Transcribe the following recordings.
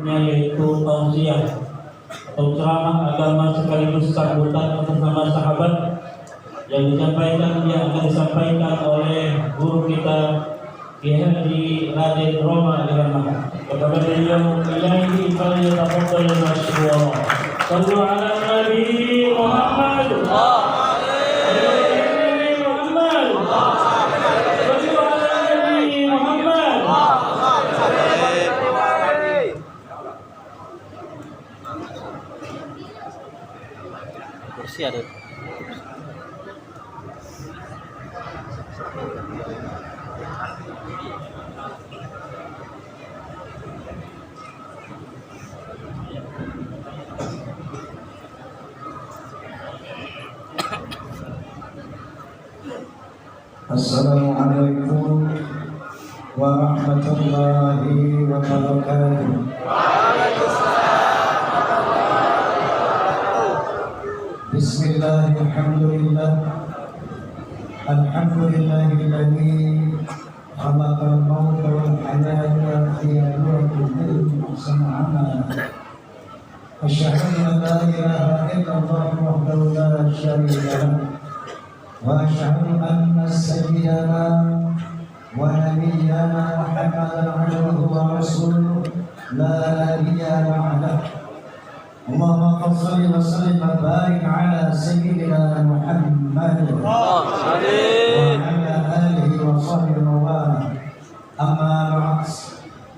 yaitu tausiah atau ceramah agama sekaligus sambutan untuk nama sahabat yang akan disampaikan oleh guru kita Kiai Haji Raden Roma Irama. Kepada beliau ilaihi falyatafaddal masykuran. Shallu ala Nabi Muhammad. Kursi ada. Assalamualaikum warahmatullahi wabarakatuh. Bismillahirrahmanirrahim. Alhamdulillahilladzi khalaqal mauta wal hayata liyabluwakum ayyukum amal. Asyhadu an la ilaha illallah wahdahu la syarika lahu wa asyhadu anna sayyidana wa nabiyyana Muhammadan abduhu wa rasuluhu la nabiyya ba'dahu. Allahumma shalli wa sallim wa barik ala sayyidina Muhammad wa ala alihi wa sahbihi wa wala. Amma ba'd.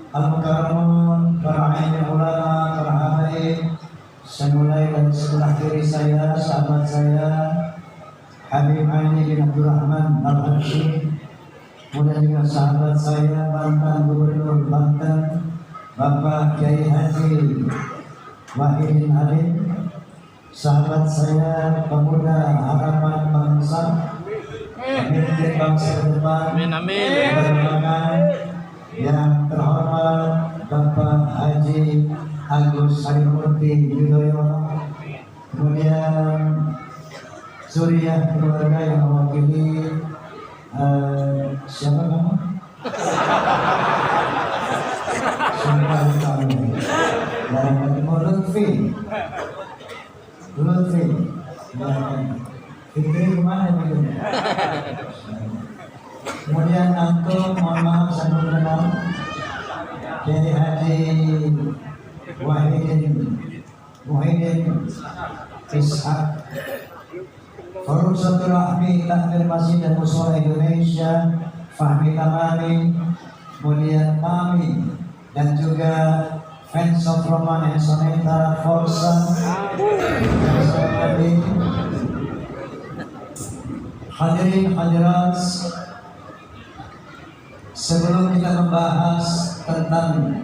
Al-mukarramun, para ulama, para habaib, saya mulai dari sebelah kiri saya, sahabat saya Habib Ali bin Abdurrahman Al-Habsyi, kemudian juga sahabat saya mantan Gubernur Banten Bapak Kiai Haji Wahidin Alim, sahabat saya pemuda harapan bangsa, pemimpin bangsa depan, yang terhormat Bapak Haji Agus Harimurti Yudhoyono, kemudian Suriah keluarga yang mewakili siapa kamu? Dan Lutfi, Fikri kemana itu? Kemudian antum, mohon maaf saya belum kenal, Kiai Haji Muhyiddin Ishaq, Forum Silaturahmi Takmir Masjid dan Musyawarah Indonesia, Fahmi Tamami, kemudian Mami, dan juga fans of Roman and Soneta Forza, hadirin hadirat. Sebelum kita membahas tentang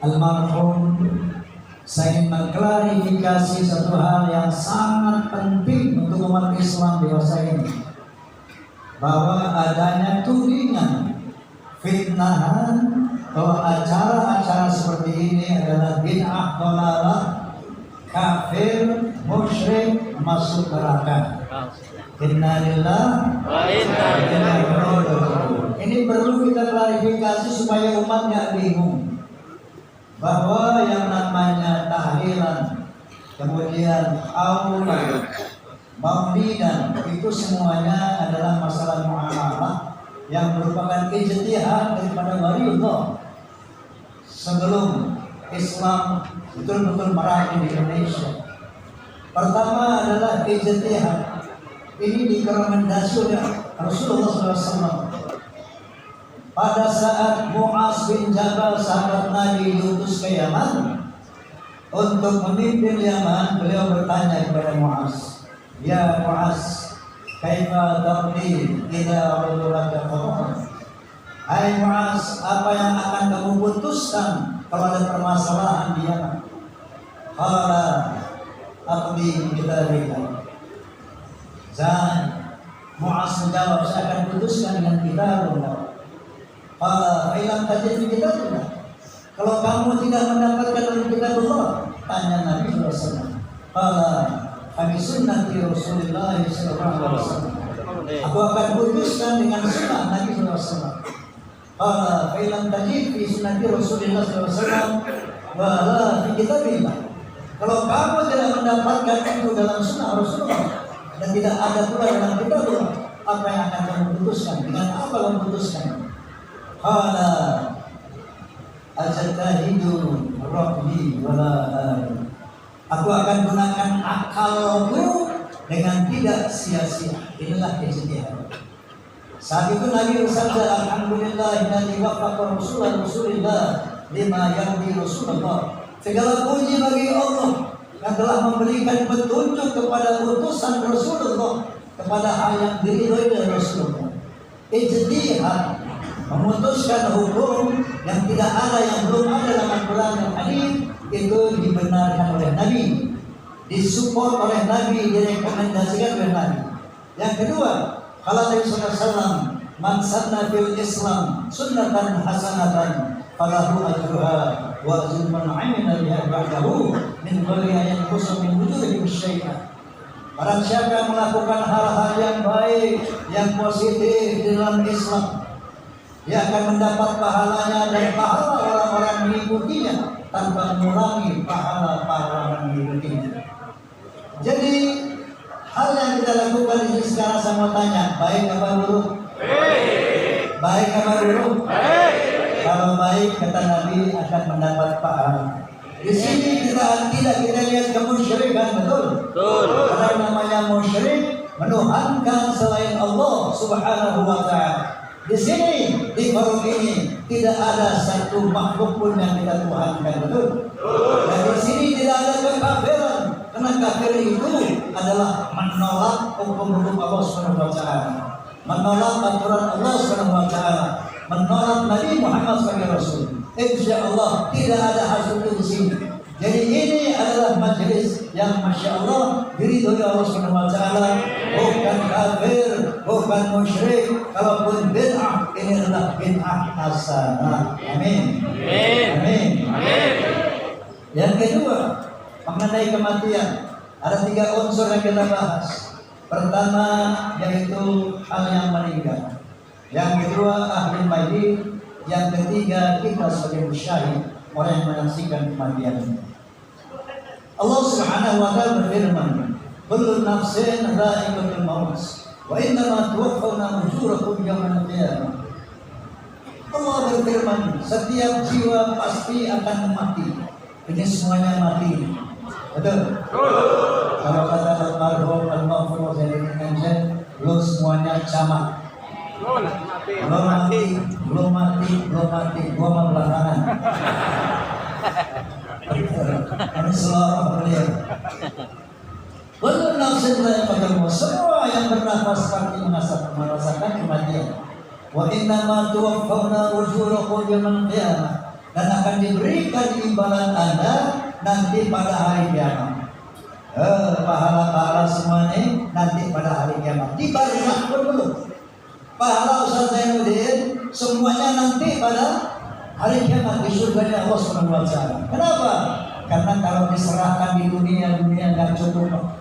almarhum, saya ingin mengklarifikasi satu hal yang sangat penting untuk umat Islam dewasa ini, bahwa adanya tudingan, fitnahan, bahwa acara-acara seperti ini adalah bid'ah, dhalalah, kafir, musyrik, masuk neraka. Inna lillahi wa inna ilaihi raji'un. Ini perlu kita klarifikasi supaya umat tidak bingung bahwa yang namanya tahlilan, kemudian aulan, maulidan, itu semuanya adalah masalah muamalah yang merupakan ijtihad daripada waliullah sebelum Islam betul-betul meraih di Indonesia. Pertama adalah ijtihad. Ini direkomendasi oleh Rasulullah SAW pada saat Mu'az bin Jabal sahabat Nabi diutus ke Yaman untuk memimpin Yaman, beliau bertanya kepada Mu'az, "Ya Mu'az, kaifa taqdi idza ululaka qawm?" Hai Mu'az, apa yang akan kamu putuskan kalau ada permasalahan di Yaman? Qala aqdi kitabillah. Mu'az menjawab, saya akan putuskan dengan kitabullah. Qala fa illam tajid fi kitabillah. Kalau kamu tidak mendapatkan dari kitabullah, tanya Nabi sallallahu alaihi wasallam. Qala fa bi sunnati Rasulillah sallallahu alaihi wasallam. Aku akan putuskan dengan sunnah Nabi sallallahu alaihi wasallam. Qala fa illam tajid fi sunnati Rasulillah sallallahu alaihi wasallam wa la fi kitabillah. Kalau kamu tidak mendapatkan itu dalam sunnah Rasulullah dan tidak ada pula dalam kitabullah, apa yang akan kamu putuskan? Dengan apa kamu putuskan? Qala ajtahidu rabbi wala ari. Aku akan gunakan akalku dengan tidak sia-sia. Inilah ijtihad. Saat itu Nabi bersabda, alhamdulillahilladzi waffaqa Rasulullah lima yardi Rasulullah. Segala puji bagi Allah yang telah memberikan petunjuk kepada utusan Rasulullah kepada hal yang diridhoi oleh Rasulullah. Ijtihad, memutuskan hukum yang tidak ada, yang belum ada dalam Al-Quran dan Hadis, itu dibenarkan oleh Nabi, disupport oleh Nabi, direkomendasikan oleh Nabi. Yang kedua, kalau Nabi SAW, man sanna fil Islam sunnatan hasanatan falahu ajruha wa ajru man amila biha ba'dahu min ghairi an yanqusa min wujudihim syai'an. Barang siapa yang melakukan hal-hal yang baik, yang positif di dalam Islam, dia akan mendapat pahalanya dan pahala orang-orang mengikutinya tanpa mengurangi pahala orang mengikutinya. Jadi hal yang kita lakukan ini sekarang saya mau tanya, baik apa buruk? Baik apa buruk? Kalau baik, kata Nabi, akan mendapat pahala. Di sini kita tidak lihat kemusyrikan, betul? Karena namanya musyrik menuhankan selain Allah Subhanahu wa taala. Di sini, di forum ini tidak ada satu makhluk pun yang kita tuhankan, betul? Dan di sini tidak ada kekafiran, karena kafir itu adalah menolak hukum-hukum Allah Subhanahu wa taala, menolak aturan Allah Subhanahu wa taala, menolak Nabi Muhammad sebagai Rasul. Insya Allah tidak ada hasil di sini. Jadi ini adalah majelis yang Masya Allah diridhoi Allah Subhanahu wa taala, bukan kafir, bukan musyrik. Kalaupun bid'ah, ini adalah bid'ah hasanah. Amin. Amin. Amin. Yang kedua, mengenai kematian, ada 3 unsur yang kita bahas. Pertama yaitu hal yang meninggal. Yang kedua ahli mayit. Yang ketiga kita sebagai musyahid, orang yang menyaksikan kematian. Allah Subhanahu wa taala berfirman, "Kullu nafsin dha'iqatul maut, wa innama tuwaffawna ujurakum yawmal qiyamah." Allah berfirman, setiap jiwa pasti akan mati. Ini semuanya mati. Betul? Kalau kata almarhum al-Maghfur Zain Kanjen, lu semuanya camat. Belum mati, gua mah belakangan. Ini seluruh beliau. Kullu nafsin dha'iqatul maut, semua yang bernafas pasti merasakan kematian. Wa innama tuwaffawna ujurakum yawmal qiyamah, dan akan diberikan imbalan Anda nanti pada hari kiamat. Pahala-pahala semuanya nanti pada hari kiamat. Di barzakh pun belum. Pahala Ustaz Zainuddin semuanya nanti pada hari kiamat di surganya Allah Subhanahu wa taala. Kenapa? Karena kalau diserahkan di dunia enggak cukup.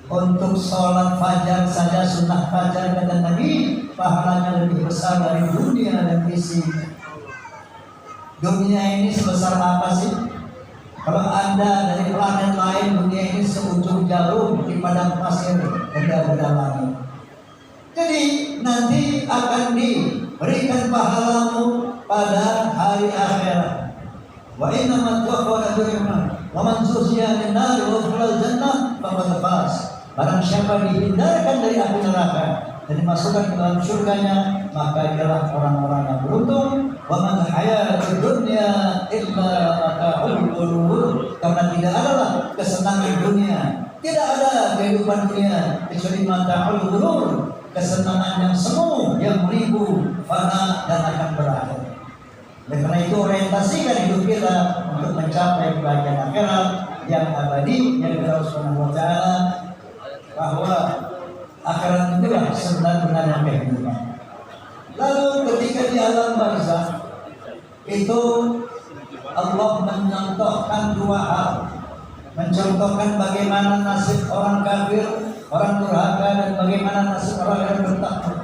Untuk sholat fajar saja, sunnah fajar kata Nabi, pahalanya lebih besar dari dunia dan isinya. Dunia ini sebesar apa sih? Kalau Anda dari planet lain, dunia ini seujung jarum di padang pasir benda-benda langit. Jadi nanti akan diberikan pahalamu pada hari akhirat. Wa inna man tuwaffawna ujurahum wa man zuhziha 'anil nar wa udkhila jannah faqad faz. Barang siapa dihindarkan dari api neraka dan dimasukkan ke dalam surganya, maka ialah orang-orang yang beruntung. Wa man hayatud dunya illa mata'ul ghurur, karena tidak adalah kesenangan dunia, tidak ada kehidupan dunia kecuali mata'ul ghurur, kesenangan yang semu, yang ribu, fana dan akan berakhir. Dan karena itu orientasikan hidup kita untuk mencapai kebahagiaan akhirat yang abadi yang Allah Subhanahu wa taala, bahwa akhirat itulah sebenarnya kehidupan. Lalu ketika di alam barzakh itu Allah mencontohkan dua hal, mencontohkan bagaimana nasib orang kafir, orang durhaka, dan bagaimana nasib orang yang bertakwa.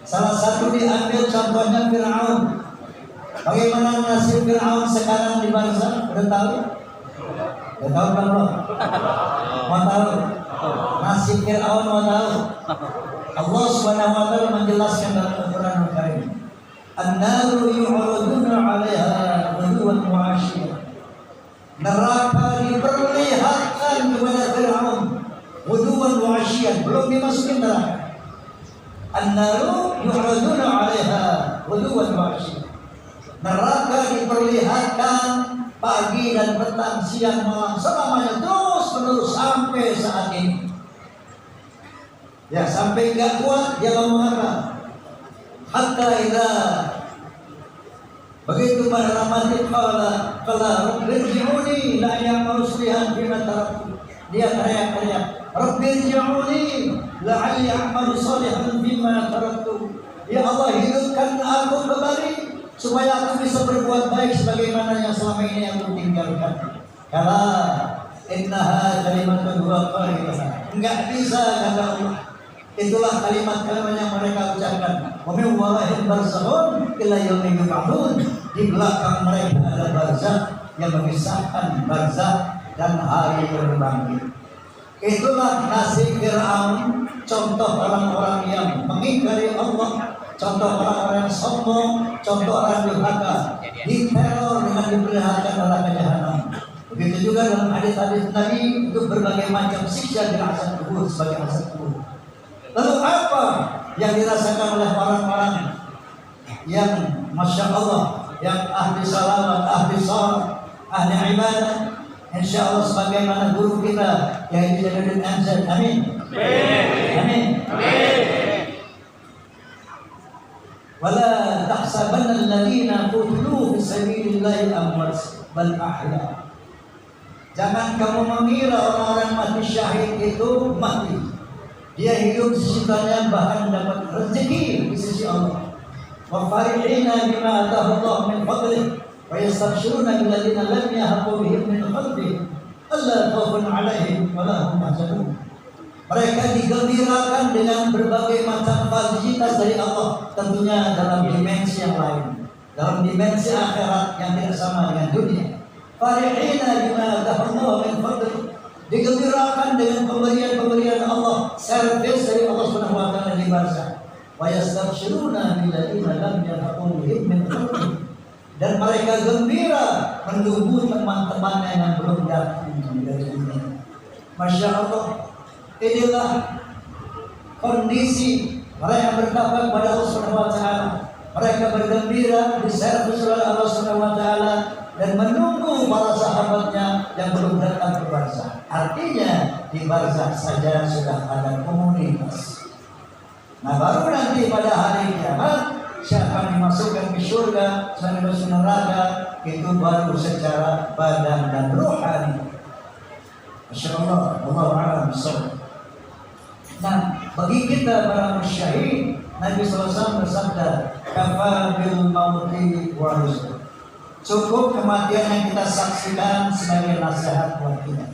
Salah satu diambil contohnya Fir'aun. Bagaimana nasib Fir'aun sekarang di barzakh? Udah tahu? Udah tahu kan lo? Mau tahu? Nasib Fir'aun mau tahu? Allah Subhanahu wa taala menjelaskan dalam Al-Qur'an Al-Karim. An-naru yu'raduna 'alaiha ghuduwan wa 'ashiyyan. Neraka diperlihatkan kepada Fir'aun ghuduwan wa 'ashiyyan, belum dimasukin neraka. An-naru yu'raduna 'alaiha ghuduwan wa 'ashiyyan. Neraka diperlihatkan pagi dan petang, siang malam, selamanya terus menerus sampai saat ini. Ya, sampai enggak kuat dia ngomong apa? Hatta idza, begitu pada ramadan qala rabbirji'uni la ya'malu salihan bima taraktu. Dia teriak-teriak, rabbirji'uni la'alli a'malu salihan bima taraktu. Ya Allah, hidupkan aku kembali supaya aku bisa berbuat baik sebagaimana yang selama ini aku tinggalkan. Kala innaha kalimatun huwa qailuha. Enggak bisa kata Allah. Itulah kalimat-kalimat yang mereka ucapkan. Wa min wara'ihim barzakhun ila yaumi yub'atsun. Di belakang mereka ada barzakh yang memisahkan barzakh dan hari berbangkit. Itulah nasib Fir'aun, contoh orang-orang yang mengingkari Allah, contoh orang-orang yang sombong, contoh orang durhaka, diteror dengan diperlihatkan neraka jahanam. Begitu juga dalam hadis-hadis Nabi itu berbagai macam siksa di azab kubur sebagai azab kubur. Lalu apa yang dirasakan oleh orang-orang yang Masya Allah, yang ahli salawat, ahli salat, ahli ibadah? Insya Allah sebagaimana guru kita yaitu Jalaluddin Amjad. Amin. Amin. Wala tahsabanna alladziina qutilu fi sabilillahi amwat bal ahya. Jangan kamu mengira orang-orang mati syahid itu mati. Dia hidup di sisi Tuhan, bahkan dapat rezeki di sisi Allah. Wa farihina bima atahu Allah min fadlih wa yastabshiruna bil ladzina lam yahqu bihim min khalfihim alla khawfun 'alaihim wa la hum yahzanun. Mereka digembirakan dengan berbagai macam fasilitas dari Allah, tentunya dalam dimensi yang lain, dalam dimensi akhirat yang tidak sama dengan dunia. Farihina bima atahu Allah min fadlih, digembirakan dengan pemberian-pemberian Allah, servis dari Allah Subhanahu wa taala di barzakh. Wa yastabshiruna bil ladzina lam yalhaqu bihim min khalfihim, dan mereka gembira menunggu teman-temannya yang belum datang dari dunia. Masya Allah, inilah kondisi mereka bertakwa kepada Allah Subhanahu wa taala. Mereka bergembira diservis oleh Allah Subhanahu wa taala dan menunggu para sahabatnya yang belum datang ke barzakh. Artinya di barzakh saja sudah ada komunitas. Nah, baru nanti pada hari kiamat siapa yang dimasukkan ke surga, siapa yang masuk neraka, itu baru secara badan dan rohani. Masya Allah, Allahu a'lam bishawab. Nah, bagi kita para musyahid, Nabi SAW bersabda, "Kafa bil mauti wa rizq." Cukup kematian yang kita saksikan sebagai nasihat buat kita.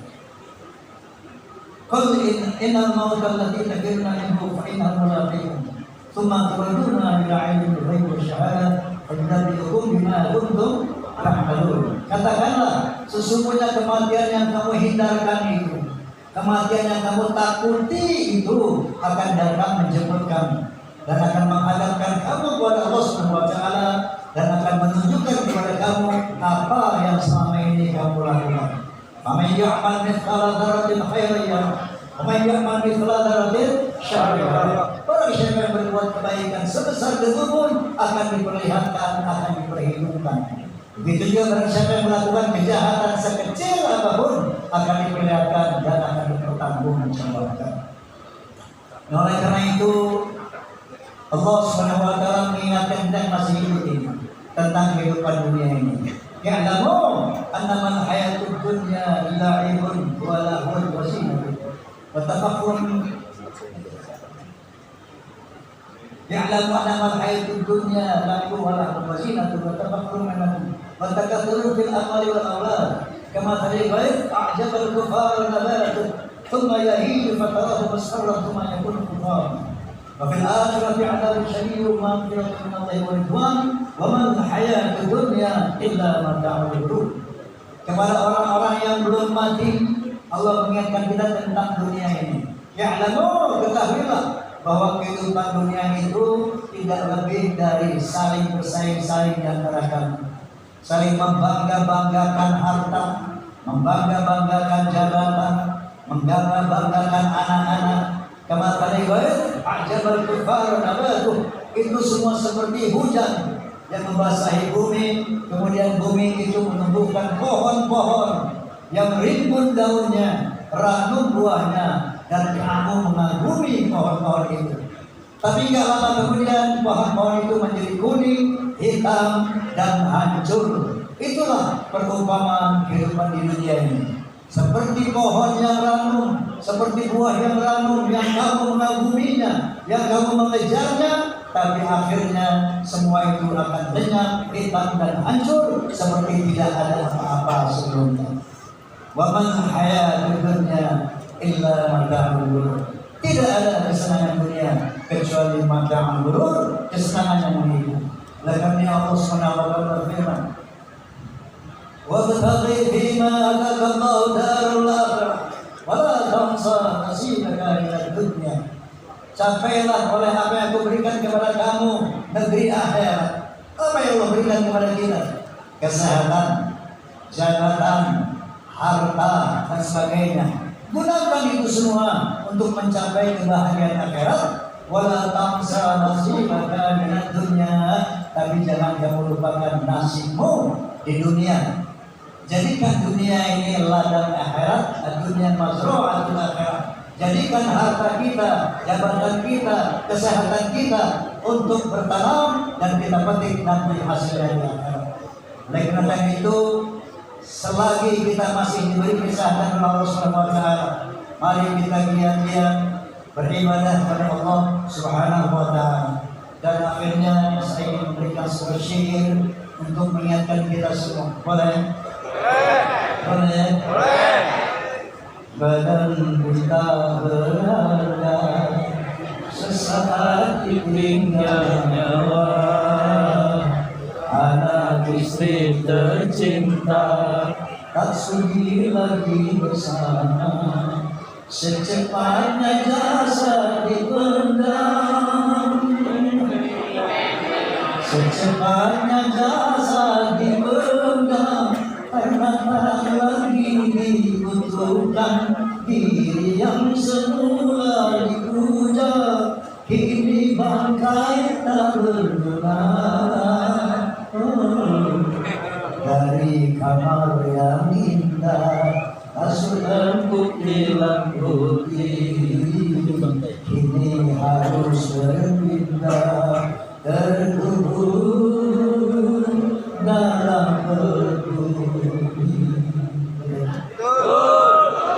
Qul innal mauta allati tafiruna minhu fa innahu mulaqikum. Tsumma turaduna ila 'ilmil ghaibi wasyahadah fa yunabbi'ukum bima kuntum ta'malun. Katakanlah, sesungguhnya kematian yang kamu hindarkan itu, kematian yang kamu takuti itu akan datang menjemput kamu dan akan menghadapkan kamu kepada Allah Subhanahu wa taala dan akan menunjukkan kepada kamu apa yang selama ini kamu lakukan. Faman ya'mal mithqala dzarratin khairan yarah wa man ya'mal mithqala dzarratin syarran yarah. Barang Barang siapa yang berbuat kebaikan sebesar debu pun akan diperlihatkan, akan diperhitungkan. Begitu juga barang siapa yang melakukan kejahatan sekecil apapun akan diperlihatkan dan akan dipertanggungjawabkan. Nah, oleh karena itu Allah Subhanahu wa taala mengingatkan kita masih hidup ini tentang kehidupan dunia ini. Ya'lamu annamal hayatud dunya la'ibun wa lahun wa zinatun wa tafakkurun. Ya'lamu annamal hayatud dunya la'ibun wa lahun wa zinatun wa tafakkurun wa takathurun fil amwali wal awlad kama tariqat a'jabal kuffar nabatu thumma yahiju fatarahu musfarran thumma yakunu kuffar. Wa fil akhirati 'adzabun syadidun maghfiratun min Allah wa ridwan wa man hayatud dunya illa mata'ul ghurur. Kepada orang-orang yang belum mati Allah mengingatkan kita tentang dunia ini. Ya'lamu, ketahuilah bahwa kehidupan dunia itu tidak lebih dari saling bersaing-saing di antara kamu, saling membangga-banggakan harta, membangga-banggakan jabatan, membangga-banggakan anak-anak. Kama tariqat a'jabal kuffar nabatu, itu semua seperti hujan yang membasahi bumi, kemudian bumi itu menumbuhkan pohon-pohon yang rimbun daunnya, ranum buahnya, dan kamu mengagumi pohon-pohon itu. Tapi nggak lama kemudian pohon-pohon itu menjadi kuning, hitam, dan hancur. Itulah perumpamaan kehidupan di dunia ini. Seperti pohon yang ranum, seperti buah yang ranum, yang kamu mengaguminya, yang kamu mengejarnya, tapi akhirnya semua itu akan lenyap, hitam, dan hancur seperti tidak ada apa-apa sebelumnya. Wa man hayatud dunya illa mata'ul ghurur. Tidak ada kesenangan dunia kecuali mata'ul ghurur, kesenangan yang menipu. Oleh karena Allah Subhanahu wa taala berfirman, وَابْتَغِ فِيمَا آتَاكَ اللَّهُ دَارَ الْآخِرَةَ وَلَا تَنْسَ نَصِيبَكَ مِنَ الدُّنْيا. Capailah oleh apa yang aku berikan kepada kamu negeri akhirat. Apa yang Allah berikan kepada kita? Kesehatan, jabatan, harta, dan sebagainya. Gunakan itu semua untuk mencapai kebahagiaan akhirat. Wala tansa nasibaka minad dunya, tapi jangan kamu lupakan nasibmu di dunia. Jadikan dunia ini ladang akhirat, dunia mazru'atul akhirat. Jadikan harta kita, jabatan kita, kesehatan kita untuk bertanam dan kita petik nanti hasilnya di akhirat. Oleh karena itu, selagi kita masih diberi kesehatan oleh Allah Subhanahu wa taala, mari kita giat-giat beribadah kepada Allah Subhanahu wa taala. Dan akhirnya saya ingin memberikan sebuah syair untuk mengingatkan kita semua. Boleh? Boleh? Boleh. Badan kita berharga, sesaat ditinggal nyawa. Anak istri tercinta tak sudi lagi bersama. Secepatnya jasad dipendam, secepatnya jasad dipendam, karena tak lagi dibutuhkan. Diri yang semula dipuja kini bangkai tak berguna. Dari kamar yang indah kasut empuk hilang putih, kini harus berpindah terkubur dalam peduli.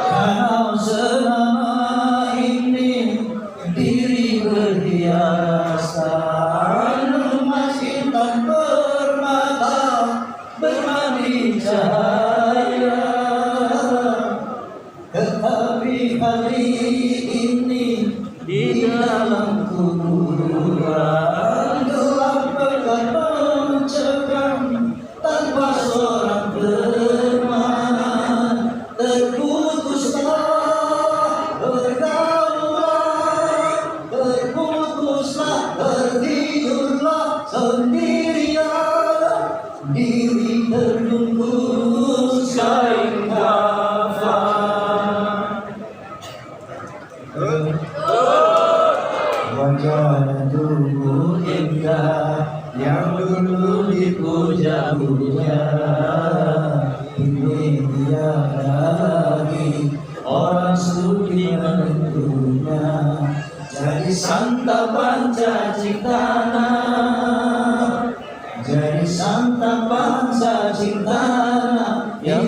Karena selama ini diri berhiasa, emas intan permata bermani cahaya. Tetapi hari ini di dalam kuburan gelap pekat mencekam tanpa seorang teman. Terputuslah bergaulan, terputuslah berdidurlah sendirian. Diri terbungkus kain kafan, wajah yang dulu dipuja-puja, ini tiada lagi orang suci menentunya, jadi santapan cacitana, jadi santapan cacitana, yang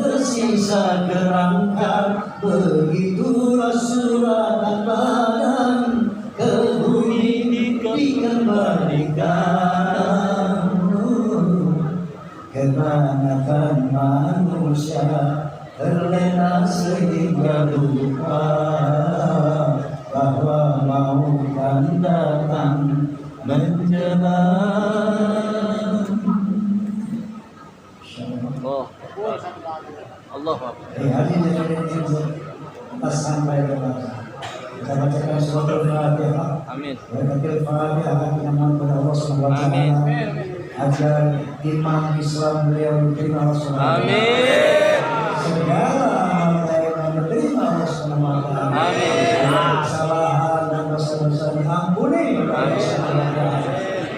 tersisa kerangka, begitulah suratan badan ke bumi dikembalikan. Kebanyakan manusia terlena sehingga lupa bahwa mau dan datang menjelang. Oh, Allah. Hari ini kita sampai ke belakang. Kita bacakan surat Al-Fatihah. Amin. Berkati Al-Fatihah kita mohon kepada Allah Subhanahu wa taala agar iman Islam beliau diterima Allah Subhanahu wa taala. Amin. Segala amal yang diterima Allah Subhanahu wa taala. Amin. Kesalahan dan dosa-dosa diampuni oleh Allah Subhanahu wa taala.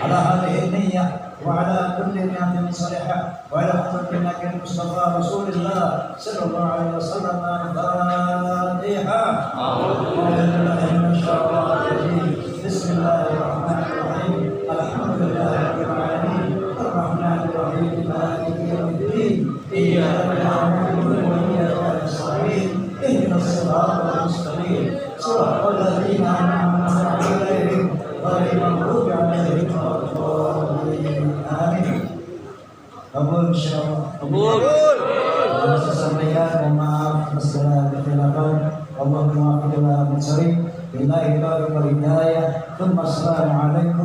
Ala hadhihi niyyah wa ala kulli ni'matin salihah wa ala kulli ni'matin Mustafa Rasulullah sallallahu alaihi wasallam. Al-Fatihah. Bismillahirrahmanirrahim. Alhamdulillahirabbil alamin. Arrahmanir rahim. Maliki yaumiddin. Iyyaka na'budu wa iyyaka nasta'in. Ihdinas siratal mustaqim. Shiratal ladzina an'amta 'alaihim ghairil maghdubi 'alaihim waladdallin. Amin. Kabul insyaallah. Kabul. Sampaikan mohon maaf atas segala kekhilafan. Allahumma qina min syarri. Billahi taufiq wal hidayah. Assalamualaikum